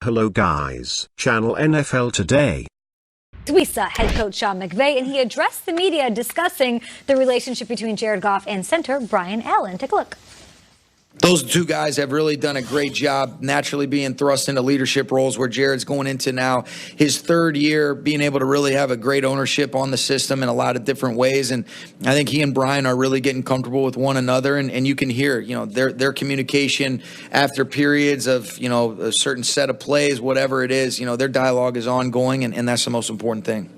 Hello guys, Channel NFL Today. We saw head coach Sean McVay, and he addressed the media discussing the relationship between Jared Goff and center Brian Allen. Take a look. Those two guys have really done a great job naturally being thrust into leadership roles where Jared's going into now his third year, being able to really have a great ownership on the system in a lot of different ways. And I think he and Brian are really getting comfortable with one another. And you can hear, their communication after periods of, a certain set of plays, whatever it is, their dialogue is ongoing. And that's the most important thing.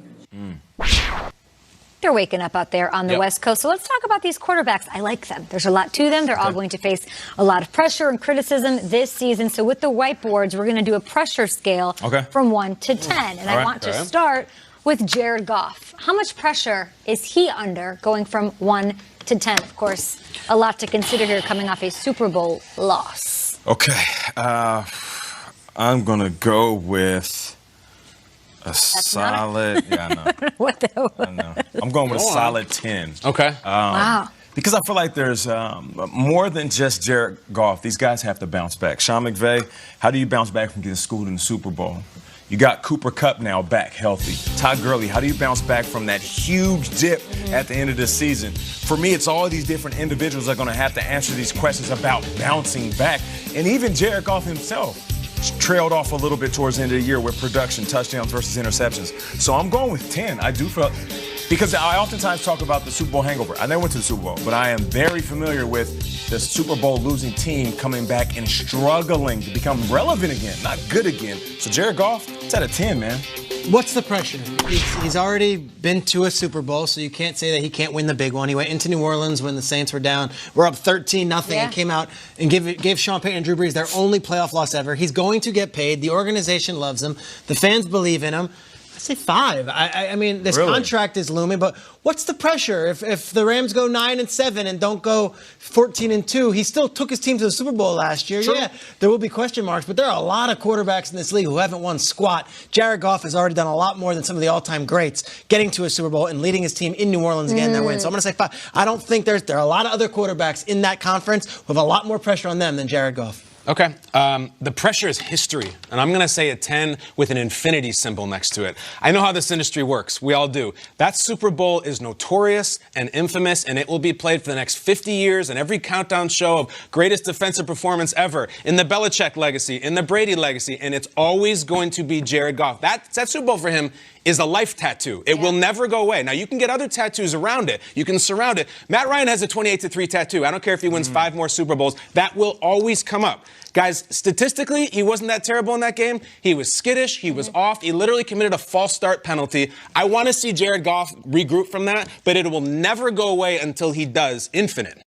They're waking up out there on the West Coast. So let's talk about these quarterbacks. I like them. There's a lot to them. They're all going to face a lot of pressure and criticism this season. So with the whiteboards, we're going to do a pressure scale from 1 to 10. And I want to start with Jared Goff. How much pressure is he under going from 1 to 10? Of course, a lot to consider here coming off a Super Bowl loss. Okay. I'm going to go with solid. Yeah, I know. What the hell? I know. I'm going with a solid 10. Okay. Wow. Because I feel like there's more than just Jared Goff. These guys have to bounce back. Sean McVay, how do you bounce back from getting schooled in the Super Bowl? You got Cooper Kupp now back healthy. Todd Gurley, how do you bounce back from that huge dip at the end of the season? For me, it's all these different individuals that are going to have to answer these questions about bouncing back. And even Jared Goff himself trailed off a little bit towards the end of the year with production, touchdowns versus interceptions. So I'm going with 10. I do feel, because I oftentimes talk about the Super Bowl hangover. I never went to the Super Bowl, but I am very familiar with the Super Bowl losing team coming back and struggling to become relevant again, not good again. So Jared Goff, it's at a 10, man. What's the pressure? He's already been to a Super Bowl, so you can't say that he can't win the big one. He went into New Orleans when the Saints were down. We're up 13-0 and came out and gave Sean Payton and Drew Brees their only playoff loss ever. He's going to get paid. The organization loves him. The fans believe in him. I say 5. I mean, this contract is looming, but what's the pressure? If the Rams go 9-7 and don't go 14-2, he still took his team to the Super Bowl last year. True. Yeah, there will be question marks, but there are a lot of quarterbacks in this league who haven't won squat. Jared Goff has already done a lot more than some of the all-time greats, getting to a Super Bowl and leading his team in New Orleans again that win. So I'm going to say 5. I don't think there are a lot of other quarterbacks in that conference who have a lot more pressure on them than Jared Goff. Okay. The pressure is history, and I'm going to say a 10 with an infinity symbol next to it. I know how this industry works. We all do. That Super Bowl is notorious and infamous, and it will be played for the next 50 years in every countdown show of greatest defensive performance ever, in the Belichick legacy, in the Brady legacy, and it's always going to be Jared Goff. That Super Bowl for him is a life tattoo. It will never go away. Now, you can get other tattoos around it. You can surround it. Matt Ryan has a 28-3 tattoo. I don't care if he wins 5 more Super Bowls. That will always come up. Guys, statistically, he wasn't that terrible in that game. He was skittish. He was off. He literally committed a false start penalty. I want to see Jared Goff regroup from that, but it will never go away until he does. Infinite.